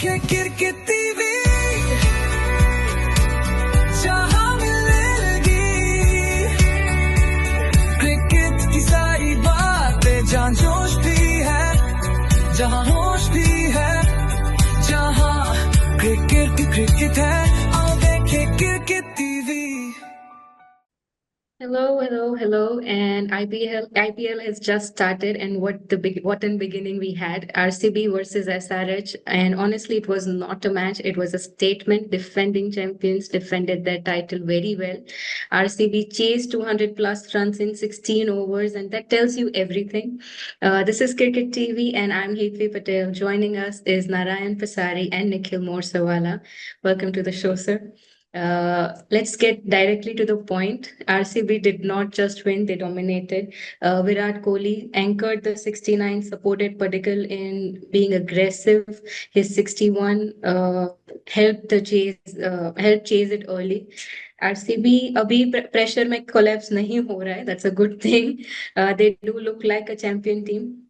जहाँ जोश भी है, जहाँ होश भी है, जहाँ क्रिकेट है, आओ देखे cricket TV. Hello, and IPL has just started, and what an beginning we had. RCB versus SRH, and honestly, it was not a match; it was a statement. Defending champions defended their title very well. RCB chased 200 plus runs in 16 overs, and that tells you everything. This is Cricket TV, and I'm Hetvi Patel. Joining us is Narayan Pasari and Nikhil Morsawala. Welcome to the show, sir. Let's get directly to the point. RCB did not just win, they dominated. Virat Kohli anchored the 69, supported Padikkal in being aggressive. His 61 helped chase it early. RCB अभी pressure में collapse नहीं हो रहा है. That's a good thing. They do look like a champion team.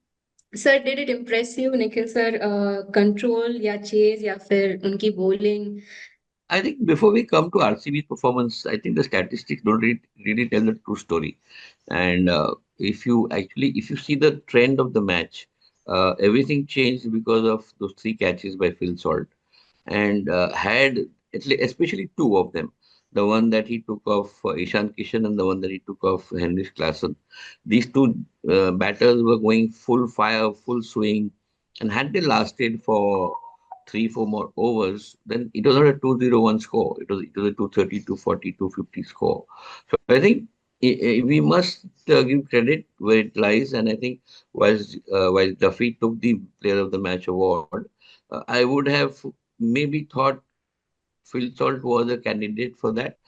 Sir, did it impress you, Nikhil sir? Control या chase या फिर उनकी bowling? I think before we come to RCB's performance, I think the statistics don't really tell the true story. And if you see the trend of the match, everything changed because of those three catches by Phil Salt, and especially two of them, the one that he took off Ishan Kishan and the one that he took off Henrik Klassen. These two batters were going full fire, full swing, and had they lasted for 3, 4 more overs, then it was not a 201 score. It was a 230, 240, 250 score. So I think we must give credit where it lies. And I think while Duffy took the Player of the Match award, I would have maybe thought Phil Salt was a candidate for that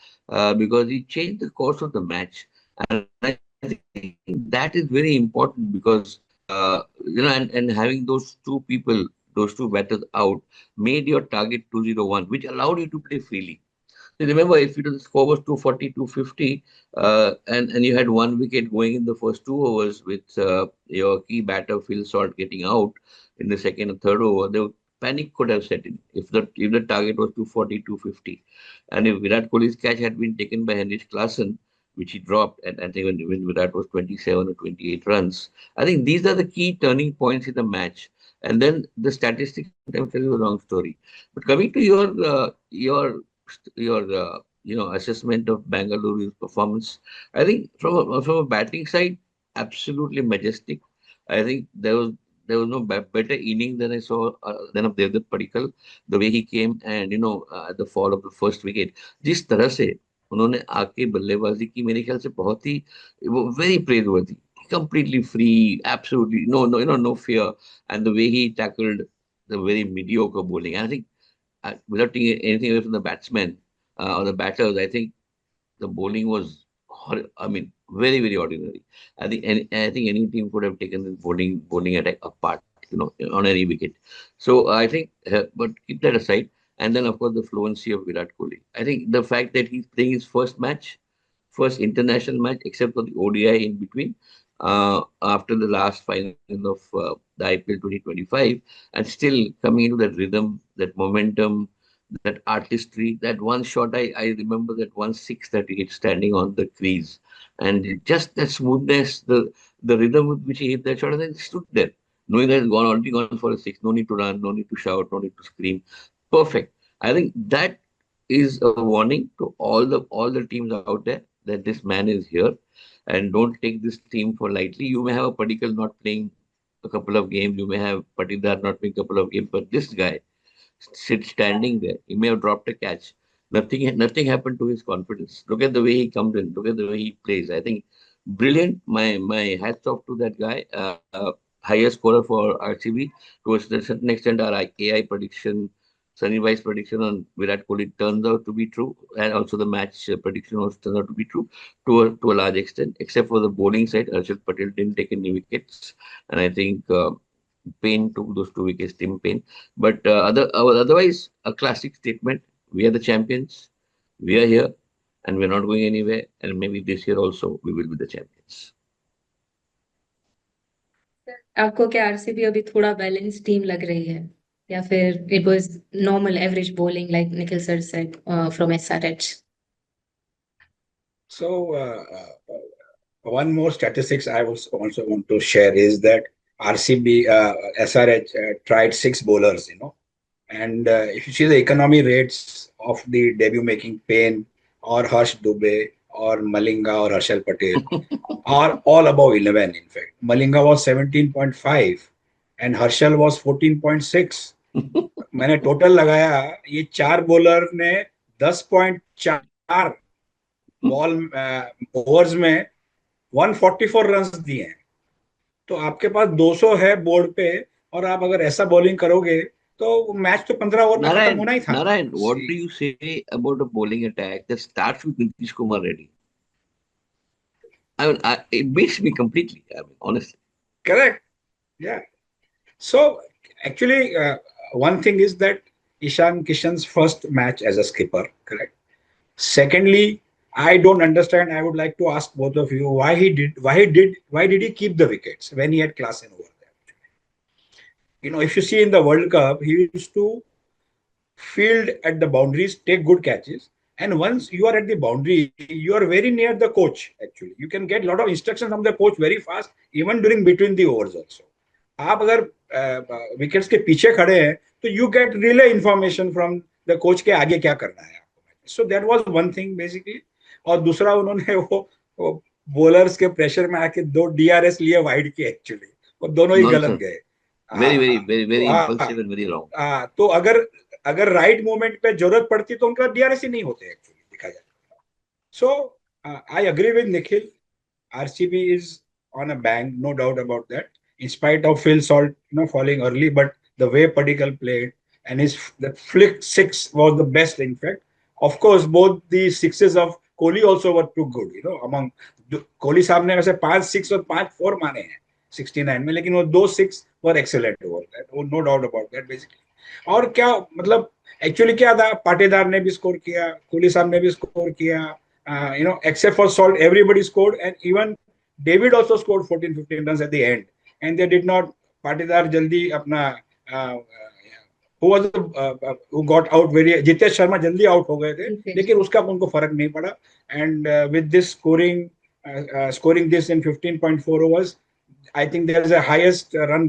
because he changed the course of the match. And I think that is very important because, and having those two people, those two batters out, made your target 201, which allowed you to play freely. So remember, if the score was 240, 250, and you had one wicket going in the first 2 overs with your key batter, Phil Salt, getting out in the second and third over, the panic could have set in if the target was 240, 250. And if Virat Kohli's catch had been taken by Henrik Klassen, which he dropped, and I think when Virat was 27 or 28 runs, I think these are the key turning points in the match. And then the statistics sometimes tell you the wrong story. But coming to your assessment of Bengaluru's performance, I think from a batting side, absolutely majestic. I think there was no better inning than I saw than of Devdutt Padikkal. The way he came and at the fall of the first wicket, जिस तरह से उन्होंने आके बल्लेबाजी की, मेरे ख्याल से बहुत ही very praiseworthy. Completely free, absolutely no fear, and the way he tackled the very mediocre bowling. And I think without taking anything away from the batsmen or the batters, I think the bowling was, very very ordinary. I think any team could have taken this bowling attack apart, on any wicket. So I think, but keep that aside. And then of course the fluency of Virat Kohli. I think the fact that he's playing his first international match, except for the ODI in between, after the last final of the IPL 2025, and still coming into that rhythm, that momentum, that artistry. That one shot, I remember that one six that he hit standing on the crease, and just that smoothness, the rhythm with which he hit that shot, and then stood there, knowing that it's already gone for a six. No need to run, no need to shout, no need to scream. Perfect. I think that is a warning to all the teams out there that this man is here, and don't take this team for lightly. You may have a Padikkal not playing a couple of games, you may have Patidar not playing a couple of games, but this guy standing there. He may have dropped a catch. Nothing happened to his confidence. Look at the way he comes in. Look at the way he plays. I think brilliant. My hats off to that guy. Highest scorer for RCB. To a certain extent, our AI prediction, Sunny Vice prediction on Virat Kohli turns out to be true, and also the match prediction also turns out to be true to a large extent, except for the bowling side. Harshit Patel didn't take any wickets, and I think Payne took those 2 wickets, Tim Payne. But otherwise, a classic statement. We are the champions. We are here, and we're not going anywhere. And maybe this year also we will be the champions. आपको क्या RCB अभी थोड़ा balance team लग रही है या फिर it was normal average bowling like Nikhil sir said from SRH? So, one more statistics I was also want to share is that RCB, SRH tried six bowlers, and if you see the economy rates of the debut making Payne or Harsh Dubey or Malinga or Harshal Patel are all above 11. In fact, Malinga was 17.5 and Harshal was 14.6. मैंने total लगाया, ये चार bowler ने 10.4 ball overs में 144 runs दिए हैं. तो आपके पास 200 है बोर्ड पे और आप अगर ऐसा बॉलिंग करोगे तो मैच तो 15 ओवर में खत्म होना ही था. Narayan, what do you say about a bowling attack that starts with Nitish Kumar Reddy? I mean, it beats me completely. I mean, honestly. Correct. Yeah. So actually, one thing is that Ishan Kishan's first match as a skipper. Correct. Secondly, I don't understand. I would like to ask both of you why did he keep the wickets when he had class in over there? If you see in the World Cup, he used to field at the boundaries, take good catches. And once you are at the boundary, you are very near the coach. Actually, you can get a lot of instructions from the coach very fast, even during between the overs also. आप अगर wickets के पीछे खड़े हैं तो you get relay information from the coach के आगे क्या करना है आपको. So that was one thing basically. और दूसरा उन्होंने वो बॉलर्स के प्रेशर में आके 2 DRS लिए वाइड के एक्चुअली, और दोनों ही गलत गए. very impulsive and very wrong. तो अगर राइट मोमेंट पे जरूरत पड़ती तो उनका DRS ही नहीं होते एक्चुअली, देखा जाए. So I agree with Nikhil. RCB is on a bang, no doubt about that. In spite of Phil Salt, falling early, but the way Padikkal played and the flick six was the best. In fact, of course, both the sixes of Kohli also were too good. Among Kohli साहब ने वैसे 5 6 और 5 4 माने हैं 69 में, लेकिन वो 2 6 were excellent over that. No doubt about that basically. और क्या मतलब एक्चुअली क्या था, पाटेदार ने भी स्कोर किया, कोहली साहब ने भी स्कोर किया. Except for Salt, everybody scored, and even David also scored 14-15 runs at the end, and they did not. Patidar जल्दी अपना who got out very, Jitesh Sharma जल्दी आउट हो गए थे, लेकिन उसका उनको फर्क नहीं पड़ा. And with this scoring this in 15.4 overs, I think there is a highest run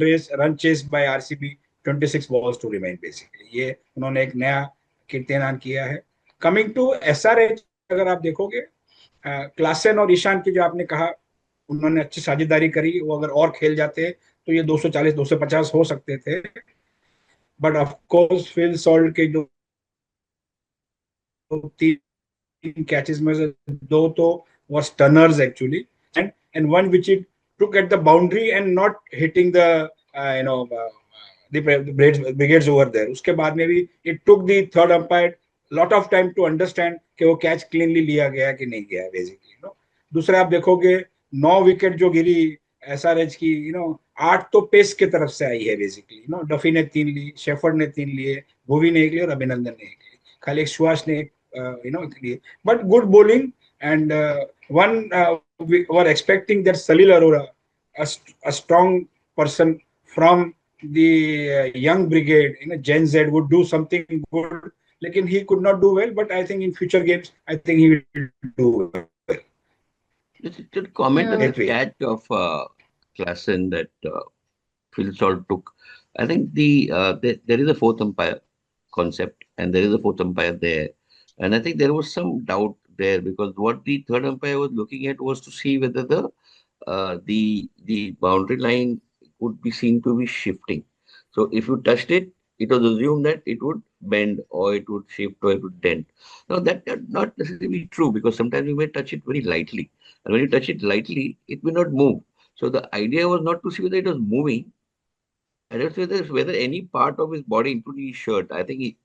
chase by RCB, 26 balls to remain basically. ये उन्होंने एक नया कीर्तिमान किया है. Coming to SRH, अगर आप देखोगे क्लासन और ईशान की जो आपने कहा, उन्होंने अच्छी साझेदारी करी. वो अगर और खेल जाते तो ये 240 250 हो सकते थे. But of course Phil Salt के जो 3 कैचेस में से 2 तो was stunners actually, and one which it took at the boundary and not hitting the the brigades over there. उसके बाद में भी it took the third umpire lot of time to understand कि वो कैच क्लीनली लिया गया कि नहीं गया बेसिकली. दूसरा आप देखोगे 9 विकेट जो गिरी SRH की, 8 तो पेस की तरफ से आई है बेसिकली. डफी ने 3 ली, शेफर्ड ने 3 लिए, भुवी ने 1 लिए और अभिनंदन ने 1 ली. खाली एक सुहास ने 1 लिए. But good bowling. And one we were expecting that Salil Arora, a strong person from the young brigade, Gen Z, would do something good. Lekin he could not do well, but I think in future games, I think he will do well. Just comment on the catch of Klassen that Phil Salt took. I think there is a fourth umpire concept, and there is a fourth umpire there. And I think there was some doubt there because what the third umpire was looking at was to see whether the boundary line would be seen to be shifting. So if you touched it, it was assumed that it would bend or it would shift or it would dent. Now that's not necessarily true because sometimes you may touch it very lightly. And when you touch it lightly, it may not move. So the idea was not to see whether it was moving. I don't know whether any part of his body, including his shirt, I think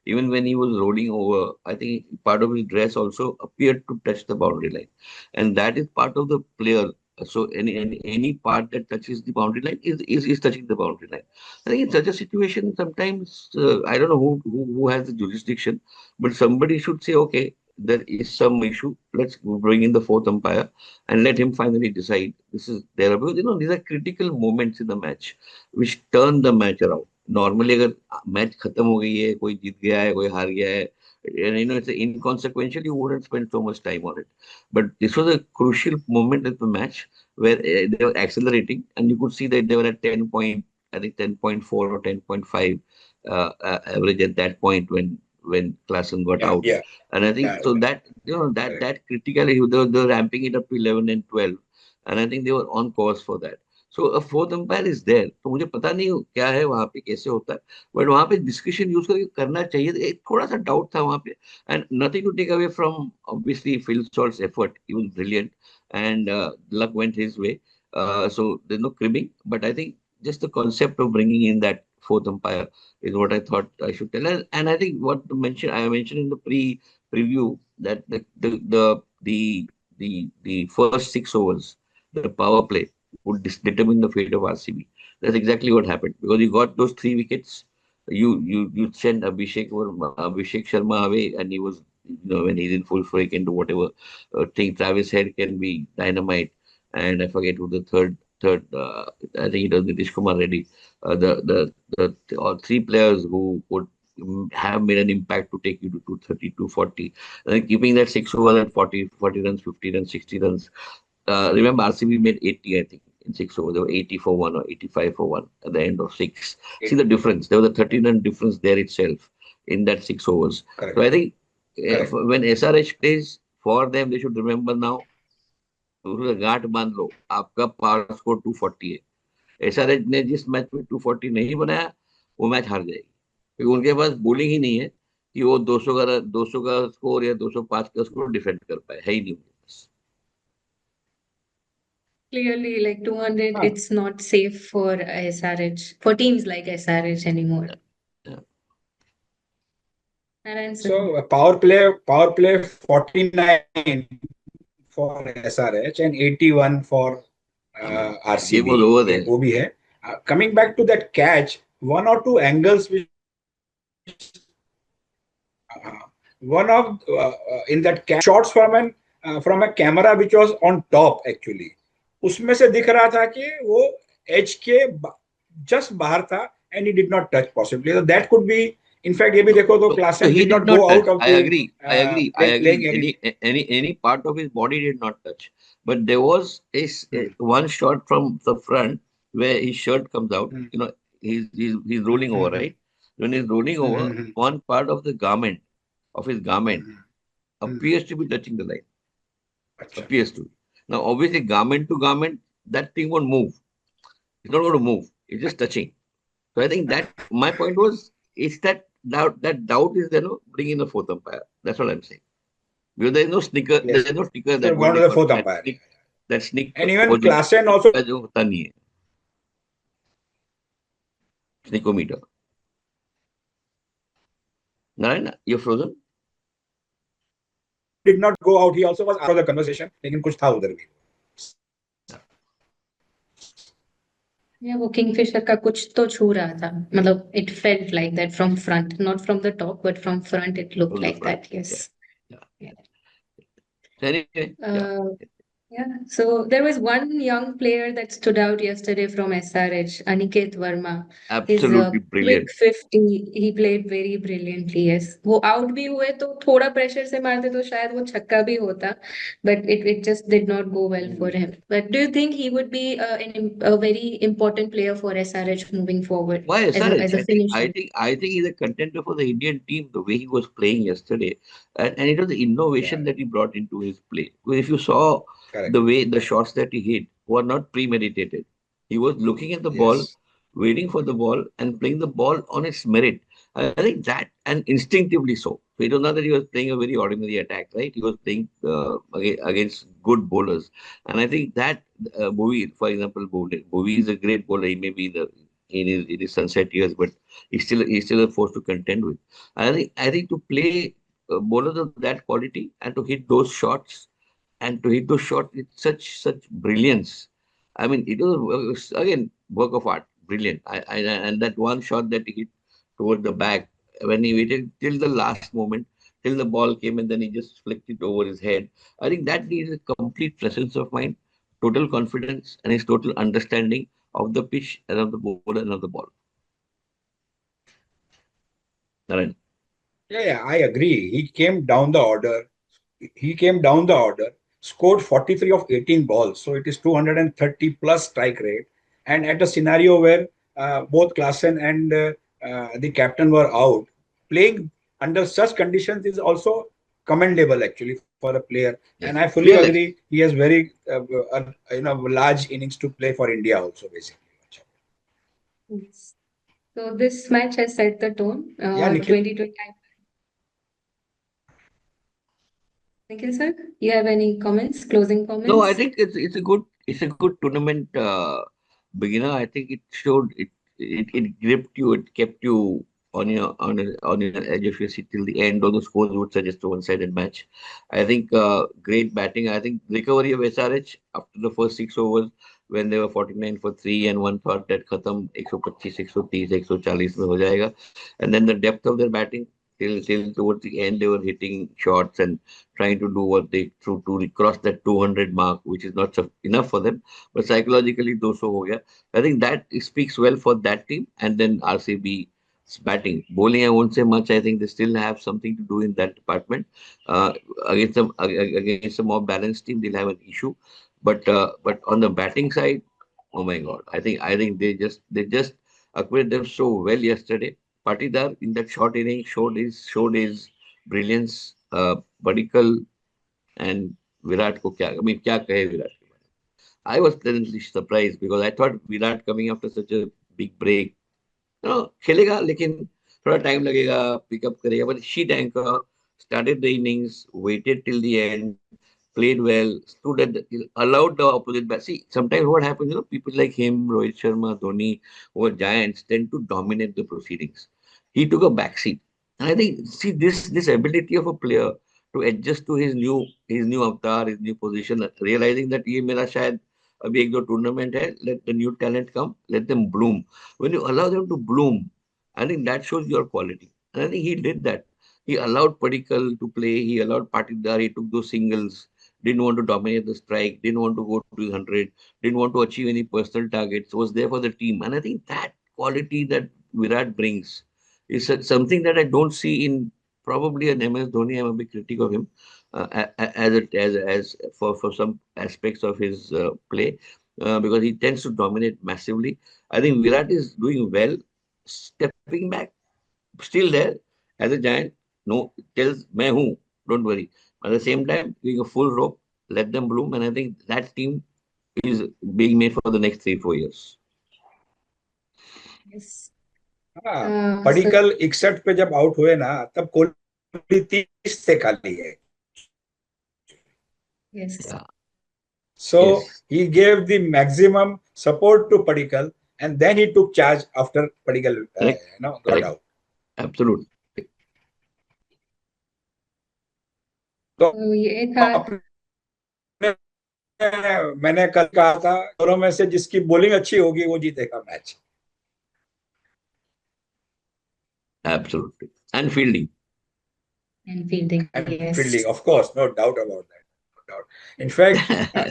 even when he was rolling over, I think part of his dress also appeared to touch the boundary line. And that is part of the player. So any part that touches the boundary line is touching the boundary line. I think in such a situation, sometimes I don't know who has the jurisdiction, but somebody should say, okay, there is some issue. Let's bring in the fourth umpire and let him finally decide. This is there because these are critical moments in the match which turn the match around. Normally अगर match खत्म हो गई है, कोई जीत गया है, कोई हार गया है, and it's inconsequential, you wouldn't spend so much time on it. But this was a crucial moment in the match where they were accelerating, and you could see that they were at 10 point, I think 10.4 or 10.5 average at that point when Klassen got Yeah, out. yeah, And I think yeah. so that Correct. that critically they were ramping it up to 11 and 12, and I think they were on course for that. So a fourth umpire is there. तो मुझे पता नहीं क्या है वहां पे, कैसे होता है, बट वहां पे डिस्कशन यूज करके करना चाहिए। एक थोड़ा सा डाउट था वहां पे, and nothing to take away from obviously Phil Salt's effort, he was brilliant, and luck went his way. So there's no cribbing, but I think just the concept of bringing in that fourth umpire is what I thought I should tell. And I think what to mention, I mentioned in the preview that the first 6 overs, the power play would determine the fate of RCB. That's exactly what happened, because you got those 3 wickets. You send Abhishek Sharma away, and he was, when he's in full freak into whatever thing Travis Head can be dynamite, and I forget who the third I think it was Nitish Kumar Reddy. The all 3 players who would have made an impact to take you to 230, 240. And keeping that 6 overs at 40 runs, 50 runs, 60 runs. Remember, RCB made 80, I think, in 6 overs. They were 80 for 1 or 85 for 1 at the end of 6. See the difference. There was a 13-run difference there itself in that 6 overs. Correct. So I think Correct. when SRH plays for them, they should remember now, गांठ बांध लो, आपका power score 240 है। SRH ने जिस match में 240 नहीं बनाया, वो मैच हार जाएगी, क्योंकि उनके पास बॉलिंग ही नहीं है कि वो 200 का स्कोर या 205 का स्कोर डिफेंड कर पाए, है ही नहीं उनके पास। Clearly, like 200, हाँ. it's not safe for SRH, for teams like SRH anymore. Yeah. Narayan sir. So power play 49 for SRH and 81 for Game RCB. was over there. वो भी है. Coming back to that catch, one or two angles which one of in that catch, shots from a camera which was on top actually, उसमें से दिख रहा था कि वो एज के जस्ट बाहर था, and he did not touch possibly. So that could be, in fact, ये भी देखो तो Klassen he did not go touch. out of I the agree. playing anything. Any part of his body did not touch, but there was one shot from the front where his shirt comes out. He's rolling over, right? When he's rolling over, one part of the garment of his garment appears to be touching the line. अच्छा. Appears to be. Now, obviously, garment to garment, that thing won't move. It's not going to move. It's just touching. So I think that my point was, is that doubt is there, no, bring in the fourth umpire. That's what I'm saying. Because there is no sneaker, Yes. there is no sneaker So that gone would to the fourth umpire. that sneak And even position Klassen also का जो होता नहीं है, sneakometer. Narayana, you're frozen. did not go out. He also was out of the conversation. लेकिन कुछ था उधर भी. Yeah, वो किंगफिशर का कुछ तो छू रहा था, मतलब it felt like that from front, not from the top, but from front it looked From the like front. that. Yes. Yeah. So anyway, Yeah, so there was one young player that stood out yesterday from SRH, Aniket Verma. His absolutely quick brilliant. 50, he played very brilliantly. Yes, वो out भी हुए तो थोड़ा pressure से मारते तो शायद वो छक्का भी होता, but it just did not go well for him. But do you think he would be a very important player for SRH moving forward Why as SRH? a finisher? I think he's a contender for the Indian team, the way he was playing yesterday. And it was the innovation that he brought into his play. Because if you saw Correct. the way the shots that he hit were not premeditated. He was looking at the ball, Yes. waiting for the ball, and playing the ball on its merit. I think that, and instinctively so. So it was not that he was playing a very ordinary attack, right? He was playing against good bowlers. And I think that Bowie, for example, Bowie is a great bowler. He may be in his sunset years, but he's still a force to contend with. I think to play bowlers of that quality and to hit those shots with such brilliance. I mean, it was again work of art, brilliant. And that one shot that he hit toward the back when he waited till the last moment, till the ball came, and then he just flicked it over his head. I think that needs a complete presence of mind, total confidence, and his total understanding of the pitch and of the bowler and of the ball. Naren. Yeah, I agree. He came down the order. He came down the order, scored 43 of 18 balls. So it is 230 plus strike rate. And at a scenario where both Klaasen and the captain were out, playing under such conditions is also commendable actually for a player. And I Yes. fully agree. Fearless. He has very large innings to play for India also basically. Yes. So this match has set the tone. Yeah, Nikhil. 2020. Nikhil sir, you have any comments, closing No, I comments? think it's a good tournament beginner. I think it showed it gripped you, it kept you on your edge of your seat till the end. All the scores would suggest a one-sided match. I think great batting. I think recovery of SRH after the first 6 overs when they were 49 for 3 and one thought that khatam 125, 130, 140 mein ho jayega. And then the depth of their batting till towards the end they were hitting shots and trying to do what they through to cross that 200 mark, which is not enough for them. But psychologically, 200 ho gaya. I think that speaks well for that team. And then RCB's batting, bowling, I won't say much. I think they still have something to do in that department. Uh, against a more balanced team, they'll have an issue. But on the batting side, oh my God, I think they just acquitted them so well yesterday. Patidar in that short inning showed his brilliance. Badikal and Virat ko kya, I mean, kya kahe Virat ke baare mein. I was pleasantly surprised because I thought Virat coming after such a big break, खेलेगा लेकिन थोड़ा time लगेगा pickup करेगा but sheet anchor started the innings, waited till the end, played well, stood at allowed the opposite bat. See, sometimes what happens, people like him, Rohit Sharma, Dhoni, who are giants, tend to dominate the proceedings. He took a backseat. And I think, see, this ability of a player to adjust to his new avatar, his new position, realizing that ये मेरा शायद अभी एक दो tournament है, let the new talent come, let them bloom. When you allow them to bloom, I think that shows your quality. And I think he did that. He allowed Padikkal to play. He allowed Patidar. He took those singles. Didn't want to dominate the strike. Didn't want to go to 100. Didn't want to achieve any personal targets. Was there for the team. And I think that quality that Virat brings is something that I don't see in probably an MS Dhoni. I'm a big critic of him as for some aspects of his play because he tends to dominate massively. I think Virat is doing well, stepping back, still there as a giant. No, tells me who, don't worry. At the same time, doing a full rope, let them bloom, and I think that team is being made for the next 3-4 years. Yes. हाँ, So Padikkal 61 पे जब out हुए ना तब कोहली 30 से खाली है. yes. Yeah. So Yes. he gave the maximum support to Padikkal and then he took charge after Padikkal Correct. got Correct. out. Absolutely. तो तो ये था. आपने मैंने कल कहा था दोनों में से जिसकी बॉलिंग अच्छी होगी वो जीतेगा match. Absolutely. And fielding. And fielding, And yes. fielding, of course, no doubt about that. No doubt. In fact,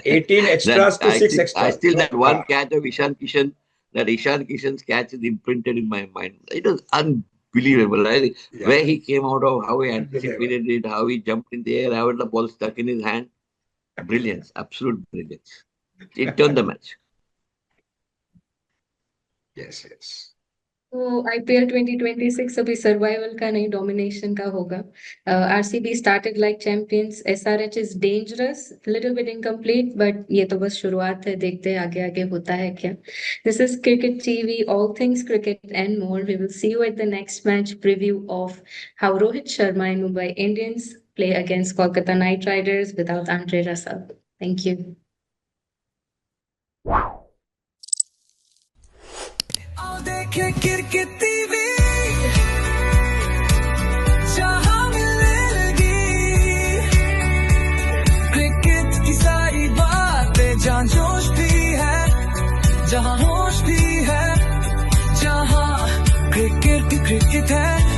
18 extras to 6 I extras. still that one catch of Ishan Kishan, that Ishan Kishan's catch is imprinted in my mind. It was unbelievable. Right? Yeah. Where he came out of, how he Unbelievable. anticipated it, how he jumped in the air, how the ball stuck in his hand. Brilliance, absolute brilliance. It turned the match. Yes, yes. तो IPL 2026 अभी survival का नहीं, domination का होगा. RCB started like champions. SRH is dangerous, little bit incomplete, but ये तो बस शुरुआत है. देखते हैं आगे आगे होता है क्या. This is Cricket TV, all things cricket and more. We will see you at the next match preview of how Rohit Sharma and Mumbai Indians play against Kolkata Knight Riders without Andre Russell. Thank you. आओ देखे cricket TV जहां मिलेगी cricket की सारी बातें जहां जोश भी है जहां होश भी है जहां क्रिकेट है